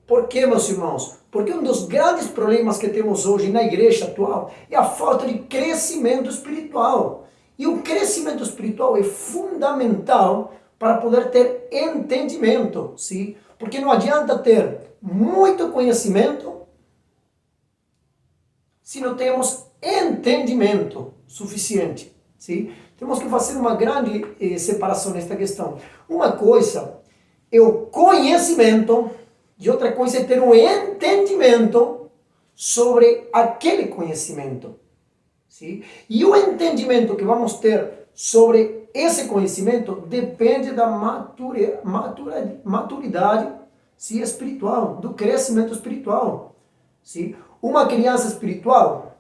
Por quê, meus irmãos? Porque um dos grandes problemas que temos hoje na igreja atual é a falta de crescimento espiritual. E o crescimento espiritual é fundamental para poder ter entendimento, sim? Porque não adianta ter muito conhecimento se não temos entendimento suficiente, sim? Temos que fazer uma grande separação nesta questão. Uma coisa é o conhecimento e outra coisa é ter um entendimento sobre aquele conhecimento. Sim? E o entendimento que vamos ter sobre esse conhecimento depende da maturidade sim, espiritual, do crescimento espiritual. Sim? Uma criança espiritual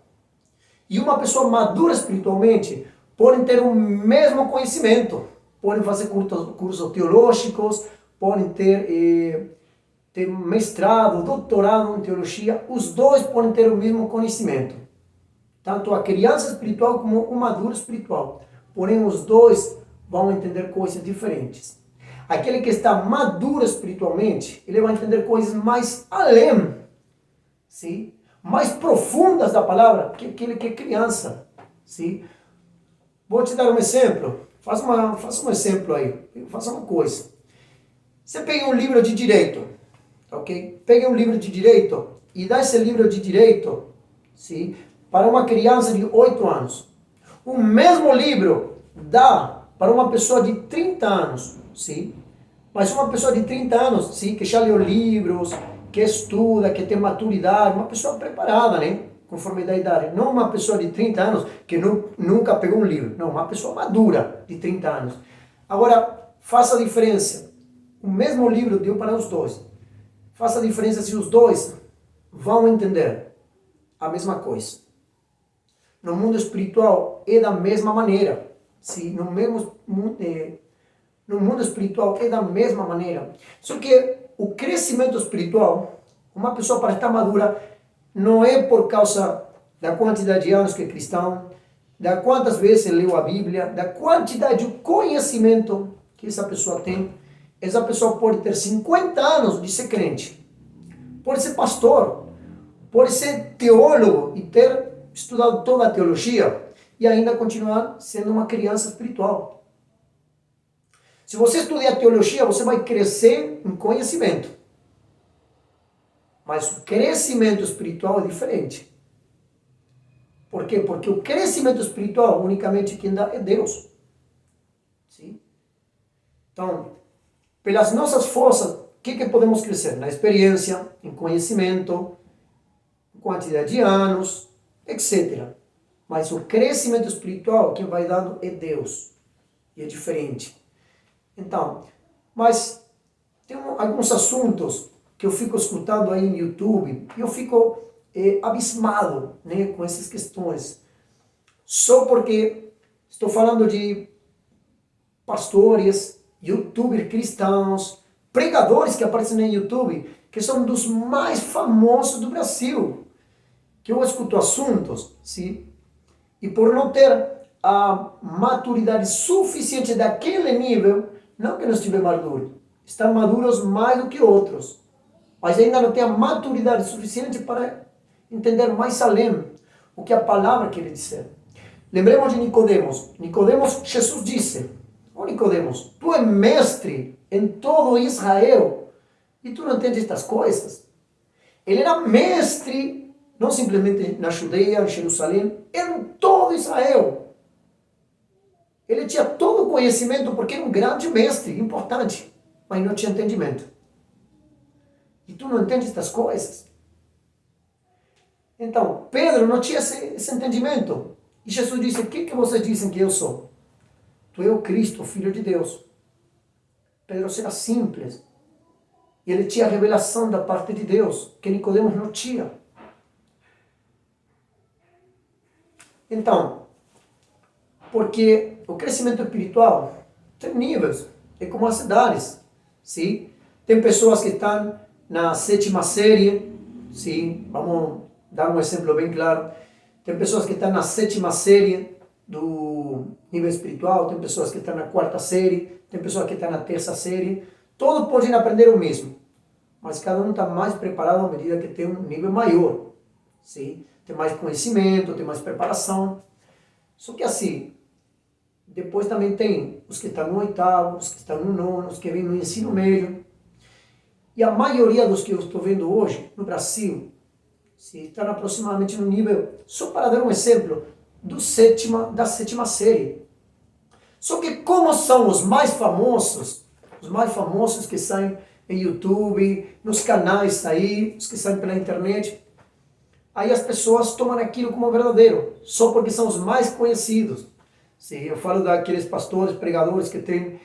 e uma pessoa madura espiritualmente podem ter o mesmo conhecimento, podem fazer cursos teológicos, podem ter mestrado, doutorado em teologia, os dois podem ter o mesmo conhecimento. Tanto a criança espiritual como o maduro espiritual. Porém, os dois vão entender coisas diferentes. Aquele que está maduro espiritualmente, ele vai entender coisas mais além, sim? Mais profundas da palavra, que aquele que é criança. Sim? Vou te dar um exemplo. Faça um exemplo aí. Faça uma coisa. Você pega um livro de direito, ok? Pega um livro de direito e dá esse livro de direito, sim, para uma criança de 8 anos. O mesmo livro dá para uma pessoa de 30 anos, sim? Mas uma pessoa de 30 anos, sim, que já leu livros, que estuda, que tem maturidade, uma pessoa preparada, né? Conforme da idade. Não uma pessoa de 30 anos que nunca pegou um livro. Não, uma pessoa madura de 30 anos. Agora, faça a diferença. O mesmo livro deu para os dois. Faça a diferença se os dois vão entender a mesma coisa. No mundo espiritual é da mesma maneira. Sim, no mundo espiritual é da mesma maneira. Só que o crescimento espiritual, uma pessoa para estar madura, não é por causa da quantidade de anos que é cristão, da quantas vezes leu a Bíblia, da quantidade de conhecimento que essa pessoa tem. Essa pessoa pode ter 50 anos de ser crente, pode ser pastor, pode ser teólogo e ter estudado toda a teologia e ainda continuar sendo uma criança espiritual. Se você estudar teologia, você vai crescer em conhecimento. Mas o crescimento espiritual é diferente. Por quê? Porque o crescimento espiritual, unicamente quem dá é Deus. Sim? Então, pelas nossas forças, o que podemos crescer? Na experiência, em conhecimento, em quantidade de anos, etc. Mas o crescimento espiritual, quem vai dando é Deus. E é diferente. Então, mas tem alguns assuntos que eu fico escutando aí no YouTube e eu fico abismado, né, com essas questões. Só porque estou falando de pastores, youtubers cristãos, pregadores que aparecem no YouTube, que são dos mais famosos do Brasil, que eu escuto assuntos, sim, e por não ter a maturidade suficiente daquele nível, não que não estiver maduro, estão maduros mais do que outros, mas ainda não tem a maturidade suficiente para entender mais além o que a palavra quer dizer. Lembremos de Nicodemos. Nicodemos, Jesus disse: "Ó Nicodemos, tu és mestre em todo Israel e tu não entendes estas coisas." Ele era mestre, não simplesmente na Judeia, em Jerusalém, em todo Israel. Ele tinha todo o conhecimento porque era um grande mestre, importante, mas não tinha entendimento. E tu não entendes estas coisas? Então, Pedro não tinha esse entendimento. E Jesus disse: "O que vocês dizem que eu sou? Tu és o Cristo, o Filho de Deus." Pedro era simples. E ele tinha a revelação da parte de Deus, que Nicodemos não tinha. Então, porque o crescimento espiritual tem níveis, é como as cidades. Sim? Tem pessoas que estão na 7ª série, sim? Vamos dar um exemplo bem claro. Tem pessoas que estão na 7ª série do nível espiritual, tem pessoas que estão na 4ª série, tem pessoas que estão na 3ª série. Todos podem aprender o mesmo. mas cada um está mais preparado à medida que tem um nível maior. Sim? Tem mais conhecimento, tem mais preparação. Só que assim, depois também tem os que estão no oitavo, os que estão no nono, os que vêm no ensino médio. E a maioria dos que eu estou vendo hoje no Brasil, estão aproximadamente no nível, só para dar um exemplo, da sétima série. Só que como são os mais famosos que saem em YouTube, nos canais aí, os que saem pela internet, aí as pessoas tomam aquilo como verdadeiro, só porque são os mais conhecidos. Sim, eu falo daqueles pastores, pregadores que têm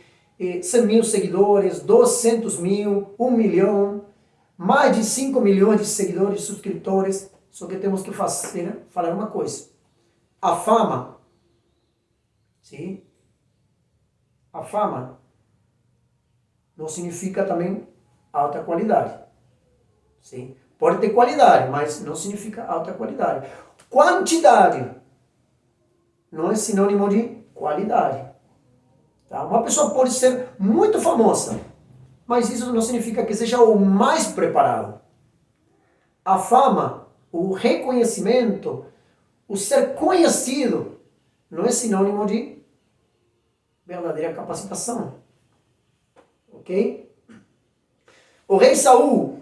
100 mil seguidores, 200 mil, 1 milhão, mais de 5 milhões de seguidores, subscritores. Só que temos que falar uma coisa. A fama, sim, a fama não significa também alta qualidade. Sim? Pode ter qualidade, mas não significa alta qualidade. Quantidade não é sinônimo de qualidade. Tá? Uma pessoa pode ser muito famosa, mas isso não significa que seja o mais preparado. A fama, o reconhecimento, o ser conhecido, não é sinônimo de verdadeira capacitação. Ok? O rei Saul,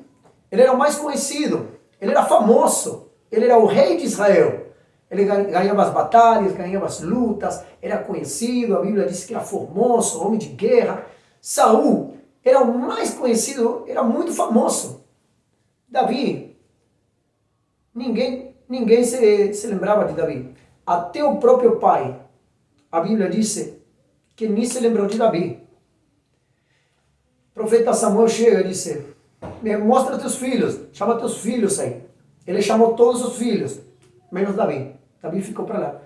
ele era o mais conhecido, ele era famoso, ele era o rei de Israel. Ele ganhava as batalhas, ganhava as lutas, era conhecido, a Bíblia diz que era formoso, homem de guerra. Saul era o mais conhecido, era muito famoso. Davi, ninguém se lembrava de Davi. Até o próprio pai, a Bíblia diz que nem se lembrou de Davi. O profeta Samuel chega e disse, mostra teus filhos, chama teus filhos aí. Ele chamou todos os filhos, menos Davi. Davi ficou para lá.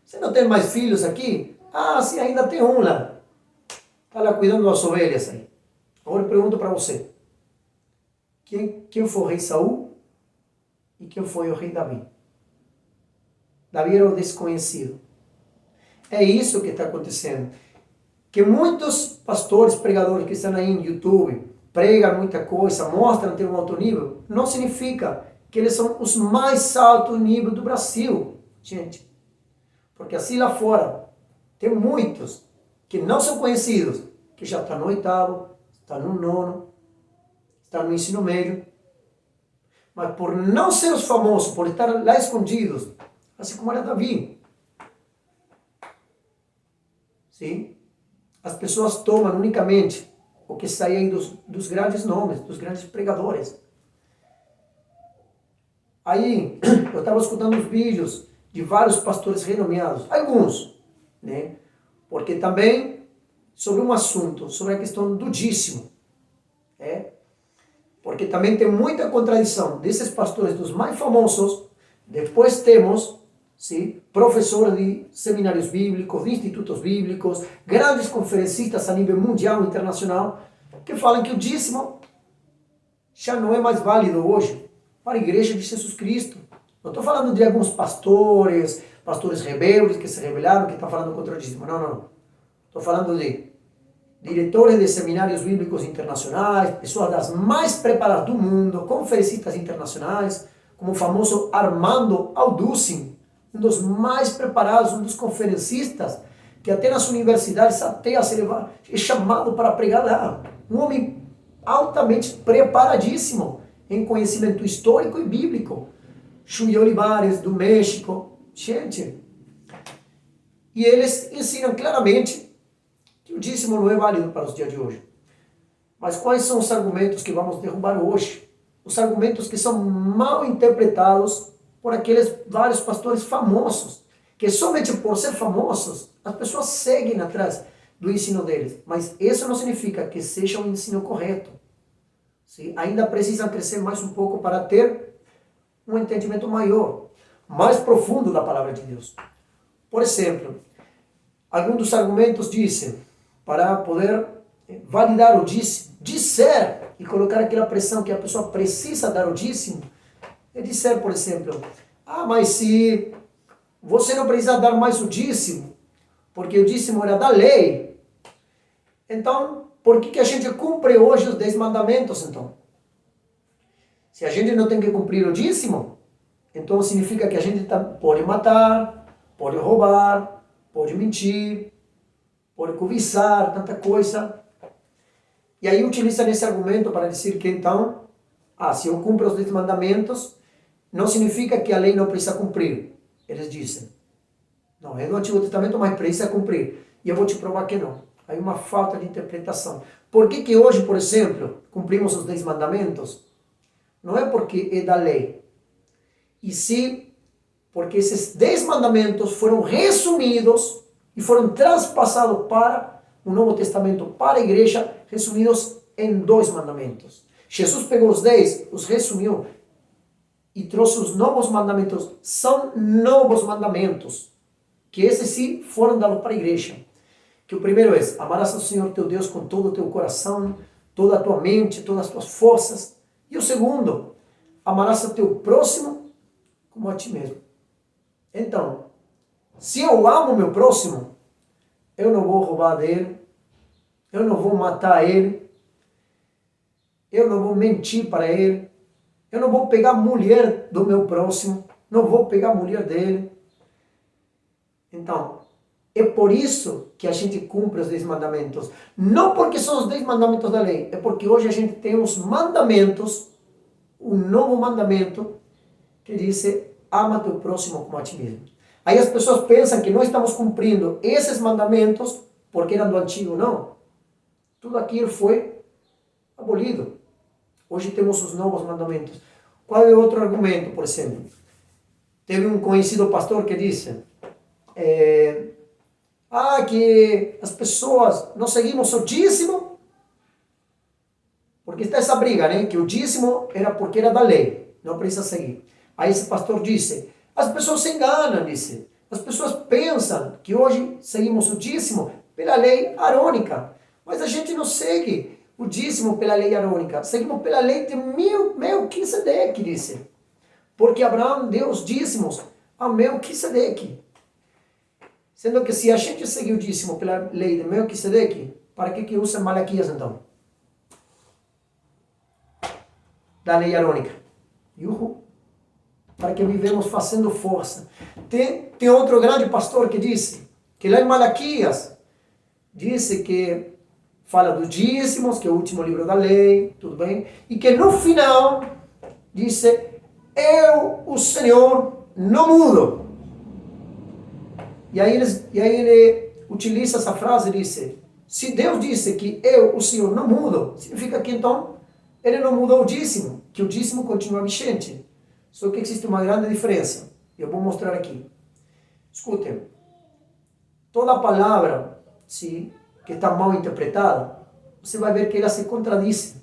Você não tem mais filhos aqui? Ah, sim, ainda tem um lá. Está lá cuidando das ovelhas aí. Agora eu pergunto para você. Quem foi o rei Saul e quem foi o rei Davi? Davi era o desconhecido. É isso que está acontecendo. Que muitos pastores, pregadores que estão aí no YouTube, pregam muita coisa, mostram ter um alto nível, não significa que eles são os mais altos níveis do Brasil. Gente, porque assim lá fora tem muitos que não são conhecidos, que já estão no oitavo, estão no nono, estão no ensino médio, mas por não ser os famosos, por estar lá escondidos, assim como era Davi, sim? As pessoas tomam unicamente o que sai aí dos grandes nomes, dos grandes pregadores. Aí, eu estava escutando os vídeos de vários pastores renomeados, alguns, né? Porque também sobre um assunto, sobre a questão do dízimo, porque também tem muita contradição desses pastores, dos mais famosos. Depois temos, sim, professores de seminários bíblicos, de institutos bíblicos, grandes conferencistas a nível mundial e internacional, que falam que o dízimo já não é mais válido hoje para a igreja de Jesus Cristo. Não estou falando de alguns pastores rebeldes que se rebelaram, que estão falando contra o dízimo. Não. Estou falando de diretores de seminários bíblicos internacionais, pessoas das mais preparadas do mundo, conferencistas internacionais, como o famoso Armando Alducin, um dos mais preparados, um dos conferencistas, que até nas universidades até é chamado para pregar lá. Um homem altamente preparadíssimo em conhecimento histórico e bíblico. Chuy Olivares, do México. Gente, e eles ensinam claramente que o dízimo não é válido para os dias de hoje. Mas quais são os argumentos que vamos derrubar hoje? Os argumentos que são mal interpretados por aqueles vários pastores famosos, que somente por ser famosos, as pessoas seguem atrás do ensino deles. Mas isso não significa que seja um ensino correto. Sim? Ainda precisam crescer mais um pouco para ter um entendimento maior, mais profundo da palavra de Deus. Por exemplo, alguns dos argumentos dizem, para poder validar o dízimo, disser e colocar aquela pressão que a pessoa precisa dar o dízimo, é disser, por exemplo, mas se você não precisa dar mais o dízimo, porque o dízimo era da lei, então, por que a gente cumpre hoje os 10 mandamentos, então? Se a gente não tem que cumprir o dízimo, então significa que a gente pode matar, pode roubar, pode mentir, pode cobiçar, tanta coisa. E aí utiliza esse argumento para dizer que então, se eu cumpro os 10 mandamentos, não significa que a lei não precisa cumprir. Eles dizem. Não, é do Antigo Testamento, mas precisa cumprir. E eu vou te provar que não. Aí uma falta de interpretação. Por que hoje, por exemplo, cumprimos os 10 mandamentos? Não é porque é da lei. E sim porque esses 10 mandamentos foram resumidos e foram transpassados para o Novo Testamento, para a igreja, resumidos em 2 mandamentos. Jesus pegou os 10, os resumiu e trouxe os novos mandamentos. São novos mandamentos, que esses sim foram dados para a igreja. Que o primeiro é: amarás ao Senhor teu Deus com todo o teu coração, toda a tua mente, todas as tuas forças. E o segundo: amarás ao teu próximo como a ti mesmo. Então, se eu amo o meu próximo, eu não vou roubar dele, eu não vou matar ele, eu não vou mentir para ele, eu não vou pegar a mulher do meu próximo, não vou pegar a mulher dele. Então, é por isso que a gente cumpre os 10 mandamentos. Não porque são os 10 mandamentos da lei, é porque hoje a gente tem os mandamentos, um novo mandamento, que diz: ama teu próximo como a ti mesmo. Aí as pessoas pensam que nós estamos cumprindo esses mandamentos porque eram do antigo. Não. Tudo aquilo foi abolido. Hoje temos os novos mandamentos. Qual é o outro argumento, por exemplo? Teve um conhecido pastor que disse que as pessoas não seguimos o dízimo, porque está essa briga, né? Que o dízimo era porque era da lei, não precisa seguir. Aí esse pastor disse: as pessoas se enganam, disse. As pessoas pensam que hoje seguimos o dízimo pela lei arônica, mas a gente não segue o dízimo pela lei arônica, seguimos pela lei de Melquisedeque, disse. Porque Abraão deu os dízimos a Melquisedeque. Sendo que se a gente seguir o dízimo pela lei de Melquisedeque, para que usa Malaquias então? Da lei arônica. Para que vivemos fazendo força. Tem outro grande pastor que disse que lá em Malaquias disse que fala dos dízimos, que é o último livro da lei, tudo bem? E que no final disse: eu, o Senhor, não mudo. E aí ele utiliza essa frase e disse: se Deus disse que eu, o Senhor, não mudo, significa que então ele não mudou o dízimo, que o dízimo continua vigente. Só que existe uma grande diferença. Eu vou mostrar aqui. Escutem. Toda palavra que está mal interpretada, você vai ver que ela se contradiz.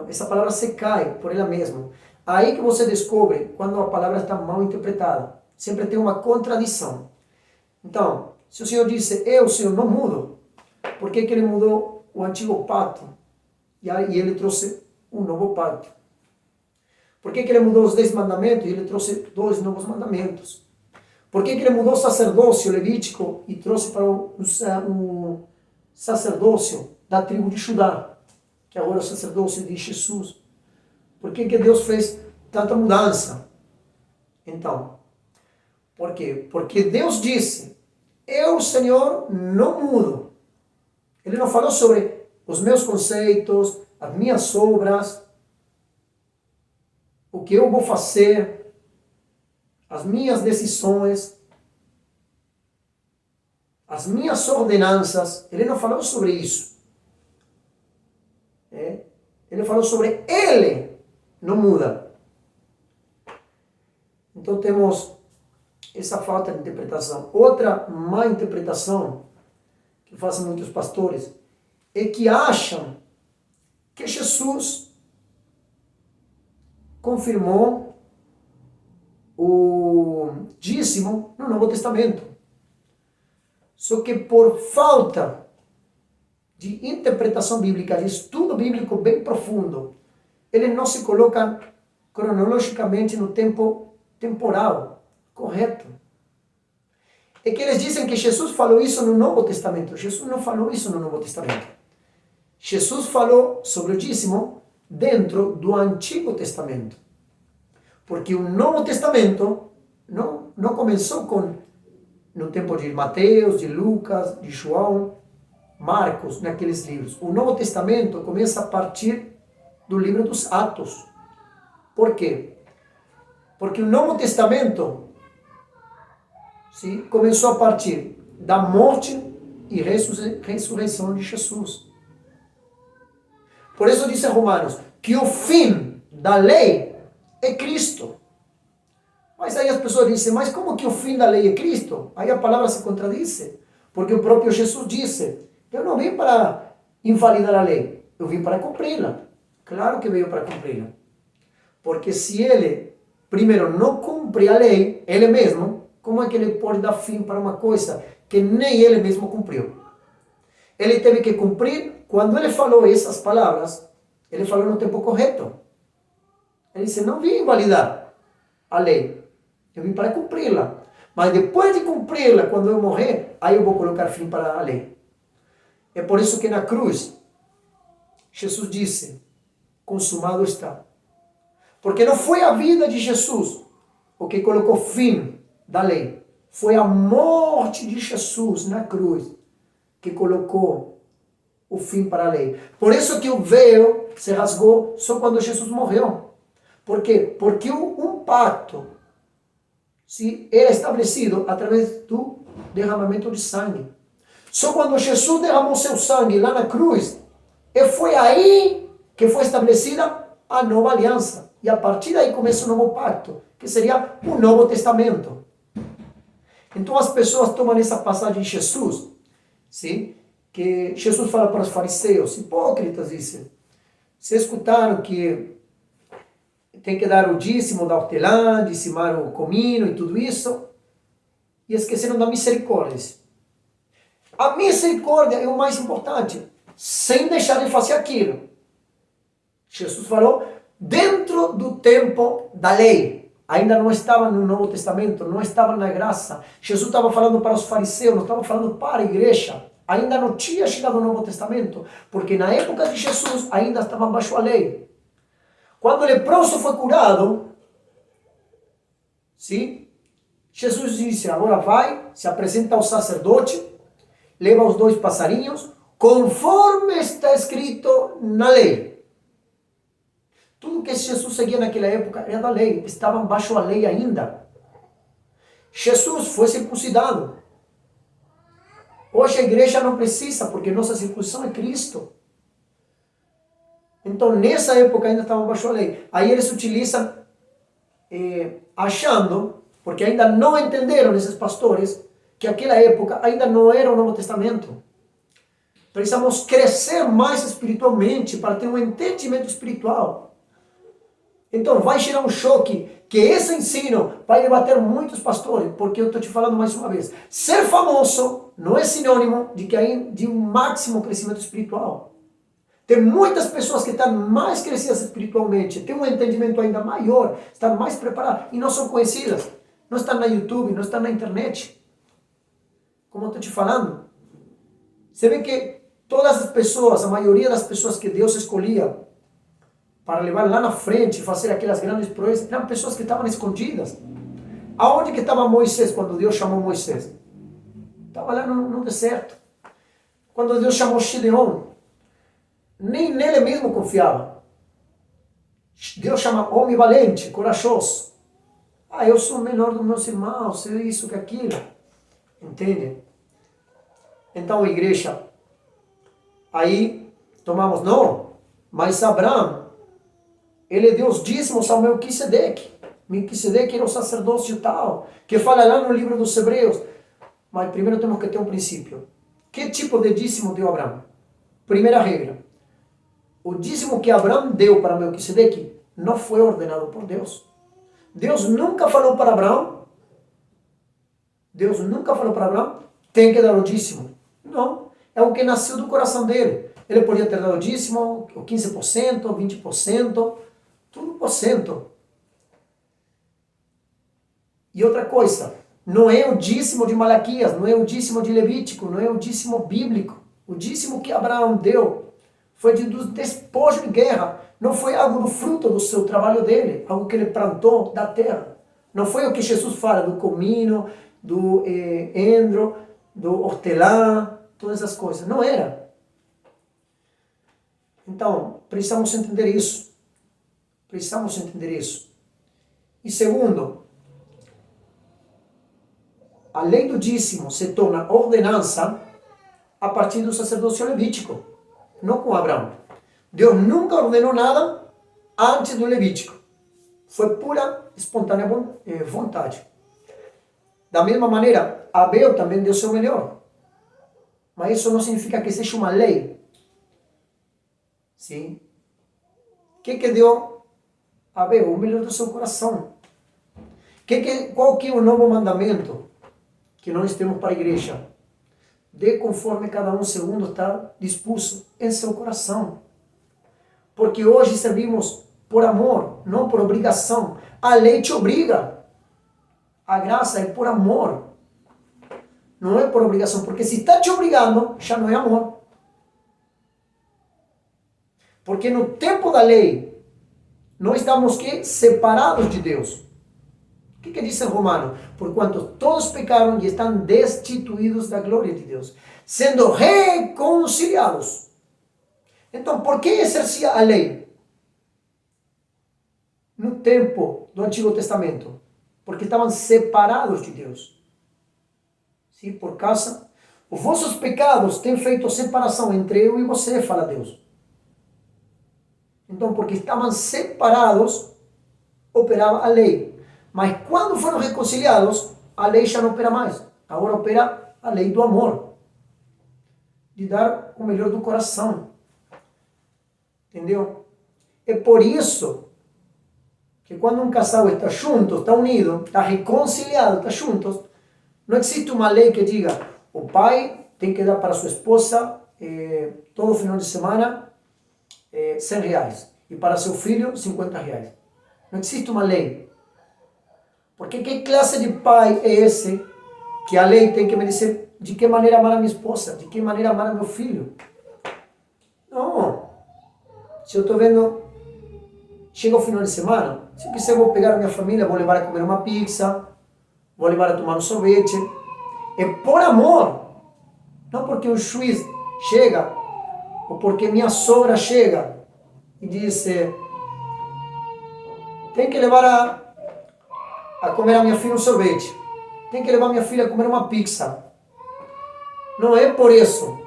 Essa palavra se cai por ela mesma. Aí que você descobre quando a palavra está mal interpretada. Sempre tem uma contradição. Então, se o Senhor disse: eu, Senhor, não mudo, por que ele mudou o antigo pacto? E ele trouxe um novo pacto. Por que ele mudou os 10 mandamentos e ele trouxe 2 novos mandamentos? Por que ele mudou o sacerdócio levítico e trouxe para o sacerdócio da tribo de Judá, que agora é o sacerdócio de Jesus? Por que Deus fez tanta mudança? Então, por quê? Porque Deus disse: eu, Senhor, não mudo. Ele não falou sobre os meus conceitos, as minhas obras, o que eu vou fazer, as minhas decisões, as minhas ordenanças. Ele não falou sobre isso. Ele falou sobre ele não muda. Então temos essa falta de interpretação. Outra má interpretação que fazem muitos pastores é que acham que Jesus confirmou o dízimo no Novo Testamento. Só que por falta de interpretação bíblica, de estudo bíblico bem profundo, eles não se colocam cronologicamente no tempo temporal correto. É que eles dizem que Jesus falou isso no Novo Testamento. Jesus não falou isso no Novo Testamento. Jesus falou sobre o dízimo dentro do Antigo Testamento. Porque o Novo Testamento não começou no tempo de Mateus, de Lucas, de João, Marcos, naqueles livros. O Novo Testamento começa a partir do livro dos Atos. Por quê? Porque o Novo Testamento começou a partir da morte e ressurreição de Jesus. Por isso diz Romanos que o fim da lei é Cristo. Mas aí as pessoas dizem, mas como que o fim da lei é Cristo? Aí a palavra se contradiz. Porque o próprio Jesus disse, eu não vim para invalidar a lei, eu vim para cumpri-la. Claro que veio para cumpri-la. Porque se ele, primeiro, não cumpre a lei, ele mesmo, como é que ele pode dar fim para uma coisa que nem ele mesmo cumpriu? Ele teve que cumprir, quando ele falou essas palavras, ele falou no tempo correto. Ele disse, não vim invalidar a lei, eu vim para cumpri-la. Mas depois de cumpri-la, quando eu morrer, aí eu vou colocar fim para a lei. É por isso que na cruz, Jesus disse, consumado está. Porque não foi a vida de Jesus o que colocou fim da lei. Foi a morte de Jesus na cruz que colocou o fim para a lei. Por isso que o véu se rasgou só quando Jesus morreu. Por quê? Porque um pacto era estabelecido através do derramamento de sangue. Só quando Jesus derramou seu sangue lá na cruz, e foi aí que foi estabelecida a nova aliança. E a partir daí começa o novo pacto, que seria o Novo Testamento. Então as pessoas tomam essa passagem de Jesus, que Jesus fala para os fariseus, hipócritas, disse, vocês escutaram que tem que dar o dízimo da hortelã, dizimar o comino e tudo isso, e esqueceram da misericórdia. A misericórdia é o mais importante, sem deixar de fazer aquilo. Jesus falou dentro do tempo da lei. Ainda não estava no Novo Testamento, não estava na graça. Jesus estava falando para os fariseus, não estava falando para a igreja. Ainda não tinha chegado o Novo Testamento, porque na época de Jesus ainda estava baixo a lei. Quando o leproso foi curado, Jesus disse, agora vai, se apresenta ao sacerdote, leva os 2 passarinhos, conforme está escrito na lei. Tudo que Jesus seguia naquela época era da lei, estavam baixo a lei ainda. Jesus foi circuncidado. Hoje a igreja não precisa, porque nossa circuncisão é Cristo. Então, nessa época ainda estavam baixo a lei. Aí eles utilizam, achando, porque ainda não entenderam esses pastores, que aquela época ainda não era o Novo Testamento. Precisamos crescer mais espiritualmente para ter um entendimento espiritual. Então vai gerar um choque, que esse ensino vai debater muitos pastores, porque eu estou te falando mais uma vez, ser famoso não é sinônimo de um máximo crescimento espiritual. Tem muitas pessoas que estão mais crescidas espiritualmente, têm um entendimento ainda maior, estão mais preparadas e não são conhecidas. Não estão na YouTube, não estão na internet. Como eu estou te falando. Você vê que todas as pessoas, a maioria das pessoas que Deus escolhia para levar lá na frente e fazer aquelas grandes proezas, eram pessoas que estavam escondidas. Aonde que estava Moisés quando Deus chamou Moisés? Estava lá no deserto. Quando Deus chamou Gideon, nem nele mesmo confiava. Deus chama homem valente, corajoso. Eu sou o menor dos meus irmãos, sei isso, que aquilo. Entende? Então, igreja, aí tomamos, não, mas Abraão, ele deu os dízimos ao Melquisedeque. Melquisedeque era o sacerdócio tal, que fala lá no livro dos Hebreus. Mas primeiro temos que ter um princípio. Que tipo de dízimo deu Abraão? Primeira regra. O dízimo que Abraão deu para Melquisedeque não foi ordenado por Deus. Deus nunca falou para Abraão, tem que dar o dízimo. Não, é o que nasceu do coração dele. Ele podia ter dado o dízimo, o 15%, 20%, tudo por cento. E outra coisa, não é o dízimo de Malaquias, não é o dízimo de Levítico, não é o dízimo bíblico. O dízimo que Abraão deu foi dos despojos de guerra. Não foi algo do fruto do seu trabalho dele, algo que ele plantou da terra. Não foi o que Jesus fala do comino, do endro, do hortelã, todas essas coisas. Não era. Então, precisamos entender isso. Precisamos entender isso. E segundo, a lei do dízimo se torna ordenança a partir do sacerdócio levítico, não com Abraão. Deus nunca ordenou nada antes do Levítico. Foi pura, espontânea vontade. Da mesma maneira, Abel também deu o seu melhor. Mas isso não significa que seja uma lei. Sim? O que deu Abel? O melhor do seu coração. Qual que é o novo mandamento que nós temos para a igreja? Dê conforme cada um segundo está disposto em seu coração. Porque hoje servimos por amor, não por obrigação. A lei te obriga. A graça é por amor. Não é por obrigação. Porque se está te obrigando, já não é amor. Porque no tempo da lei, nós estamos separados de Deus. O que diz em Romano? Porquanto todos pecaram e estão destituídos da glória de Deus, sendo reconciliados. Então, por que exercia a lei no tempo do Antigo Testamento? Porque estavam separados de Deus. Sim, por causa, os vossos pecados têm feito separação entre eu e você, fala Deus. Então, porque estavam separados, operava a lei. Mas quando foram reconciliados, a lei já não opera mais. Agora opera a lei do amor. De dar o melhor do coração. Entendeu? É por isso que quando um casal está junto, está unido, está reconciliado, está juntos, não existe uma lei que diga o pai tem que dar para sua esposa todo final de semana R$100 e para seu filho R$50. Não existe uma lei. Porque que classe de pai é esse que a lei tem que me dizer de que maneira amar a minha esposa, de que maneira amar a meu filho? Não. Se eu estou vendo, chega o final de semana, se eu quiser vou pegar a minha família, vou levar a comer uma pizza, vou levar a tomar um sorvete. É por amor. Não porque o juiz chega, ou porque minha sogra chega e diz, tem que levar a comer a minha filha um sorvete. Tem que levar minha filha a comer uma pizza. Não é por isso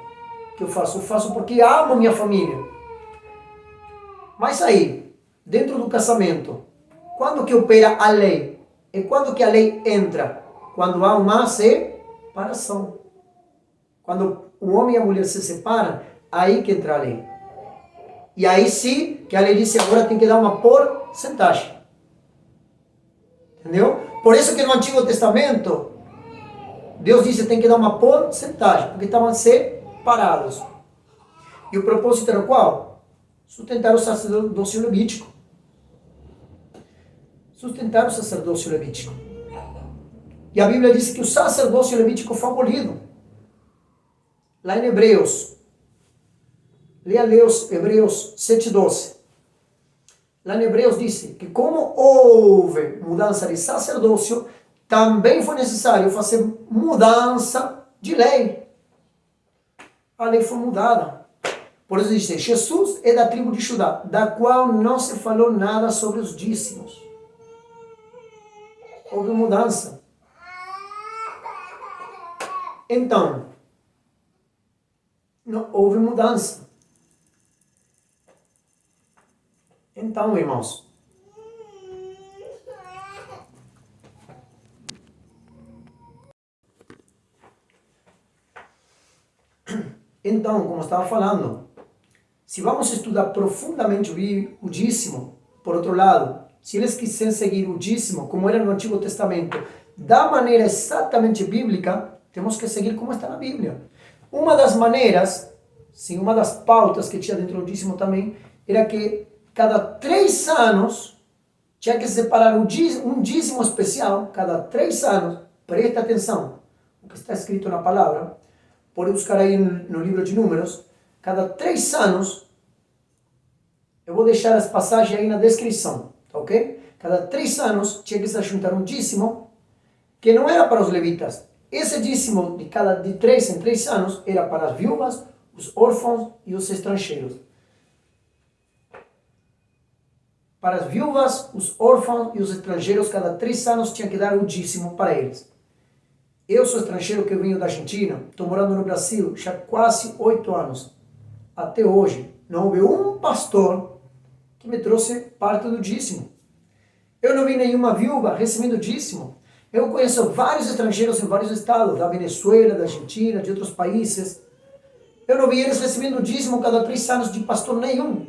que eu faço. Eu faço porque amo minha família. Mas aí, dentro do casamento, quando que opera a lei? É quando que a lei entra? Quando há uma separação. Quando o homem e a mulher se separam, aí que entra a lei. E aí sim, que a lei diz agora tem que dar uma porcentagem. Entendeu? Por isso que no Antigo Testamento, Deus disse que tem que dar uma porcentagem, porque estavam separados. E o propósito era qual? Sustentar o sacerdócio levítico. Sustentar o sacerdócio levítico. E a Bíblia diz que o sacerdócio levítico foi abolido. Lá em Hebreus. Leia Hebreus 7:12. Lá em Hebreus diz que como houve mudança de sacerdócio, também foi necessário fazer mudança de lei. A lei foi mudada. Por isso diz, Jesus é da tribo de Judá, da qual não se falou nada sobre os dízimos. Houve mudança. Então, não houve mudança. Então, irmãos, como eu estava falando, se vamos estudar profundamente o dízimo, por outro lado, se eles quiserem seguir o dízimo, como era no Antigo Testamento, da maneira exatamente bíblica, temos que seguir como está na Bíblia. Uma das maneiras, sim, uma das pautas que tinha dentro do dízimo também, era que cada 3 anos, tinha que separar um dízimo especial, cada 3 anos, presta atenção, o que está escrito na palavra, pode buscar aí no livro de Números, cada 3 anos, Eu vou deixar as passagens aí na descrição, tá ok? Cada 3 anos tinha que se juntar um dízimo que não era para os levitas. Esse dízimo de 3 em 3 anos era para as viúvas, os órfãos e os estrangeiros. Para as viúvas, os órfãos e os estrangeiros, cada 3 anos tinha que dar o dízimo para eles. Eu sou estrangeiro que venho da Argentina, estou morando no Brasil já quase 8 anos. Até hoje, não houve um pastor que me trouxe parte do dízimo. Eu não vi nenhuma viúva recebendo dízimo. Eu conheço vários estrangeiros em vários estados, da Venezuela, da Argentina, de outros países. Eu não vi eles recebendo dízimo cada 3 anos de pastor nenhum.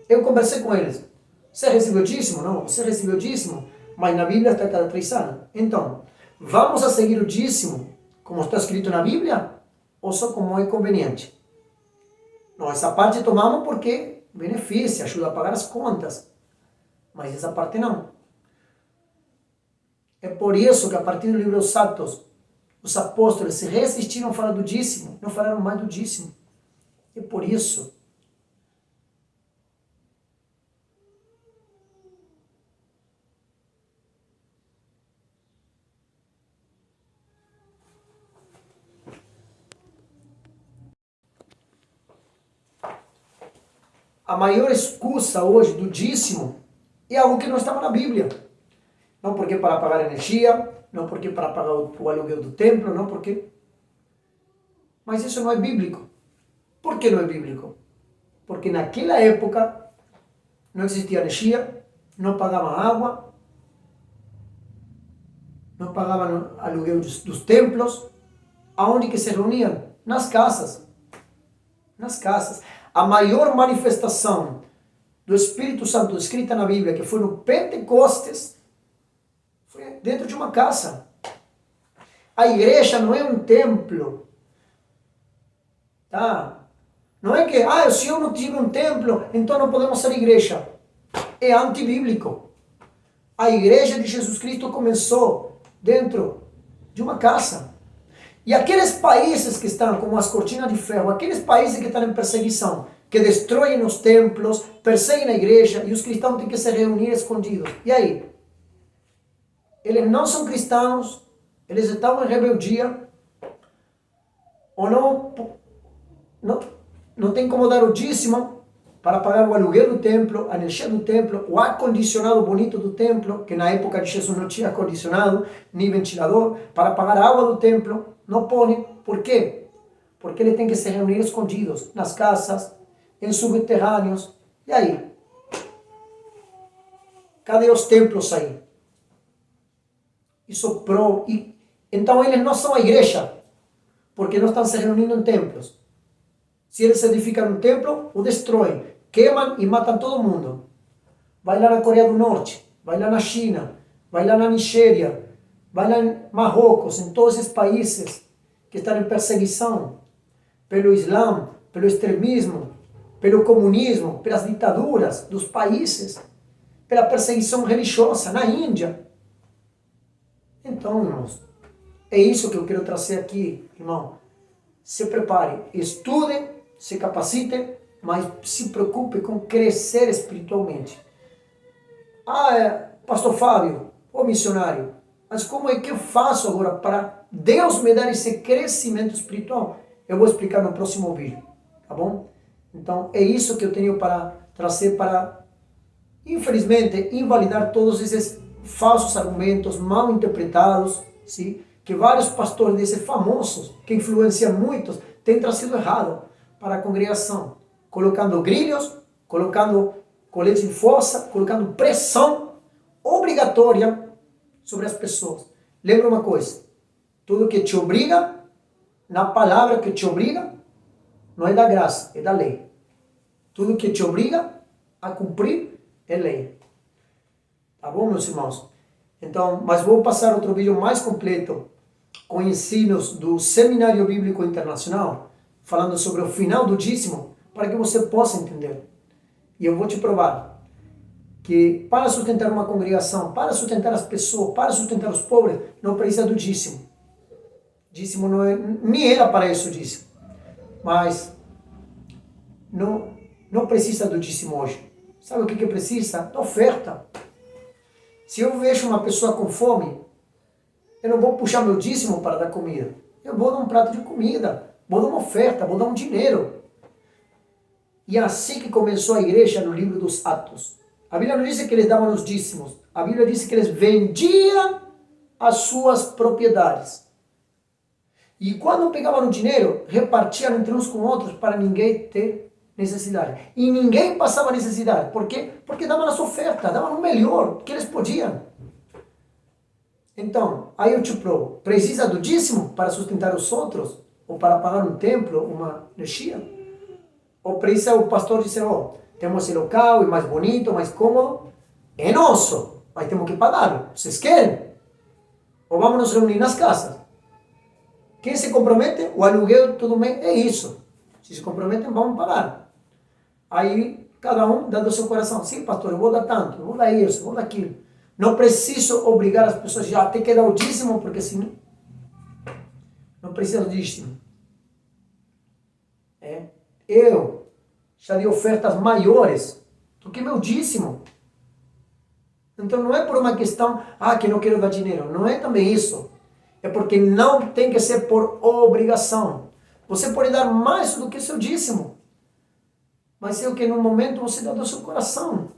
Eu conversei com eles. Você recebeu dízimo? Não, você recebeu dízimo, mas na Bíblia está cada 3 anos. Então, vamos a seguir o dízimo como está escrito na Bíblia ou só como é conveniente? Não, essa parte tomamos porque beneficia, ajuda a pagar as contas. Mas essa parte não. É por isso que a partir do livro dos Atos, os apóstolos se resistiram a falar do dízimo, não falaram mais do dízimo. É por isso. A maior excusa hoje do dízimo é algo que não estava na Bíblia. Não porque para pagar energia, não porque para pagar o aluguel do templo, não porque... Mas isso não é bíblico. Por que não é bíblico? Porque naquela época não existia energia, não pagavam água, não pagavam aluguel dos templos. Aonde que se reuniam? Nas casas. Nas casas. A maior manifestação do Espírito Santo escrita na Bíblia, que foi no Pentecostes, foi dentro de uma casa. A igreja não é um templo. Tá? Não é que, se eu não tive um templo, então não podemos ser igreja. É antibíblico. A igreja de Jesus Cristo começou dentro de uma casa. E aqueles países que estão como as cortinas de ferro, aqueles países que estão em perseguição, que destroem os templos, perseguem a igreja, e os cristãos têm que se reunir escondidos. E aí? Eles não são cristãos, eles estão em rebeldia, ou não tem como dar o dízimo para pagar o aluguel do templo, a energia do templo, o ar-condicionado bonito do templo, que na época de Jesus não tinha ar-condicionado, nem ventilador, para pagar a água do templo. Não pode. Por quê? Porque ele tem que se reunir escondidos, nas casas, em subterrâneos. E aí? Cadê os templos aí? Então eles não são a igreja, porque não estão se reunindo em templos. Se eles edificam um templo, o destroem, queimam e matam todo mundo. Vai lá na Coreia do Norte, vai lá na China, vai lá na Nigéria, vai lá em Marrocos, em todos esses países que estão em perseguição pelo Islã, pelo extremismo, pelo comunismo, pelas ditaduras dos países, pela perseguição religiosa na Índia. Então, irmãos, é isso que eu quero trazer aqui, irmão. Se prepare, estudem, se capacitem, mas se preocupe com crescer espiritualmente. Pastor Fábio, ô missionário, mas como é que eu faço agora para Deus me dar esse crescimento espiritual? Eu vou explicar no próximo vídeo, tá bom? Então, é isso que eu tenho para trazer para, infelizmente, invalidar todos esses falsos argumentos mal interpretados, sim? Que vários pastores desses famosos, que influenciam muitos, têm trazido errado para a congregação, colocando grilhos, colocando colete de força, colocando pressão obrigatória sobre as pessoas. Lembra uma coisa, tudo que te obriga, na palavra que te obriga, não é da graça, é da lei. Tudo que te obriga a cumprir é lei. Tá bom, meus irmãos? Então, mas vou passar outro vídeo mais completo com ensinos do Seminário Bíblico Internacional, falando sobre o final do dízimo, para que você possa entender. E eu vou te provar que para sustentar uma congregação, para sustentar as pessoas, para sustentar os pobres, não precisa do dízimo. Dízimo nem era para isso o dízimo. Mas não precisa do dízimo hoje. Sabe o que precisa? Da oferta. Se eu vejo uma pessoa com fome, eu não vou puxar meu dízimo para dar comida. Eu vou dar um prato de comida, vou dar uma oferta, vou dar um dinheiro. E assim que começou a igreja no livro dos Atos. A Bíblia não diz que eles davam os dízimos. A Bíblia diz que eles vendiam as suas propriedades. E quando pegavam o dinheiro, repartiam entre uns com outros para ninguém ter necessidade. E ninguém passava necessidade. Por quê? Porque davam as ofertas, davam o melhor que eles podiam. Então, aí eu te provo. Precisa do dízimo para sustentar os outros? Ou para pagar um templo, uma energia? Ou precisa o pastor dizer, temos esse local, é mais bonito, mais cômodo, é nosso, mas temos que pagar. Vocês querem? Ou vamos nos reunir nas casas? Quem se compromete? O aluguel todo mês é isso. Se comprometem, vamos pagar. Aí, cada um dá do seu coração. Sim, pastor, eu vou dar tanto, eu vou dar isso, eu vou dar aquilo. Não preciso obrigar as pessoas já a ter que dar o dízimo, porque senão não precisa do dízimo. Eu já dei ofertas maiores do que meu dízimo. Então não é por uma questão, que não quero dar dinheiro. Não é também isso. É porque não tem que ser por obrigação. Você pode dar mais do que seu dízimo. Mas é o que no momento você dá do seu coração.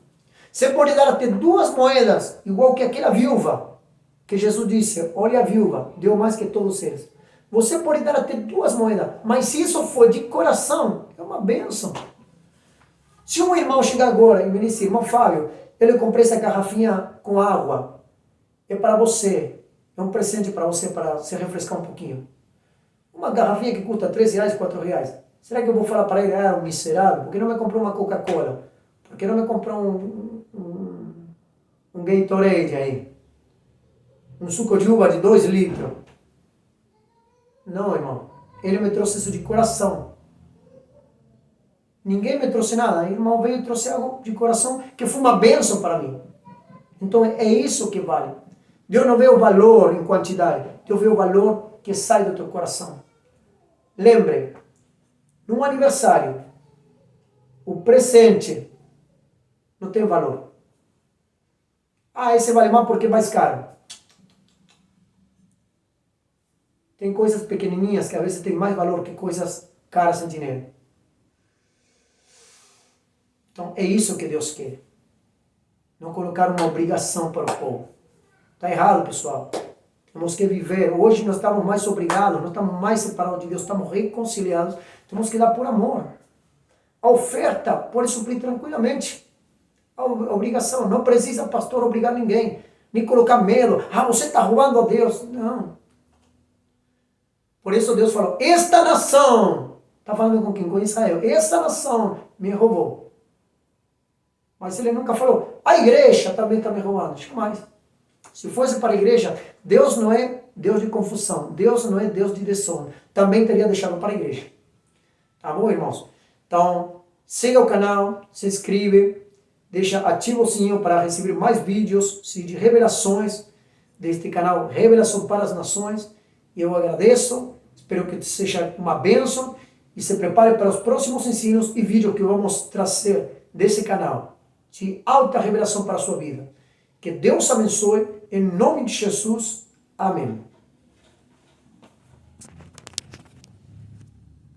Você pode dar até 2 moedas, igual que aquela viúva, que Jesus disse, olha a viúva, deu mais que todos eles. Você pode dar até 2 moedas, mas se isso for de coração, é uma bênção. Se um irmão chegar agora e me disser, irmão Fábio, eu comprei essa garrafinha com água, é para você, é um presente para você, para se refrescar um pouquinho. Uma garrafinha que custa R$3, R$4. Será que eu vou falar para ele, um miserável, por que não me comprou uma Coca-Cola? Por que não me comprou um Gatorade aí? Um suco de uva de 2 litros? Não, irmão. Ele me trouxe isso de coração. Ninguém me trouxe nada. O irmão veio e trouxe algo de coração que foi uma bênção para mim. Então é isso que vale. Deus não vê o valor em quantidade. Deus vê o valor que sai do teu coração. Lembre, num aniversário, o presente não tem valor. Esse vale mais porque é mais caro. Tem coisas pequenininhas que às vezes têm mais valor que coisas caras em dinheiro. Então é isso que Deus quer. Não colocar uma obrigação para o povo. Está errado, pessoal. Temos que viver. Hoje nós estamos mais obrigados, nós estamos mais separados de Deus, estamos reconciliados. Temos que dar por amor. A oferta pode suprir tranquilamente a obrigação. Não precisa, pastor, obrigar ninguém. Nem colocar medo. Você está roubando a Deus. Não. Por isso Deus falou, esta nação, está falando com quem? Com Israel. Esta nação me roubou. Mas ele nunca falou, a igreja também está me roubando. Jamais. Se fosse para a igreja, Deus não é Deus de confusão. Deus não é Deus de desordem. Também teria deixado para a igreja. Tá bom, irmãos? Então, siga o canal, se inscreve, ativa o sininho para receber mais vídeos de revelações deste canal Revelação para as Nações. E eu agradeço, espero que seja uma bênção e se prepare para os próximos ensinos e vídeos que vamos trazer desse canal de alta revelação para a sua vida. Que Deus abençoe, em nome de Jesus. Amém.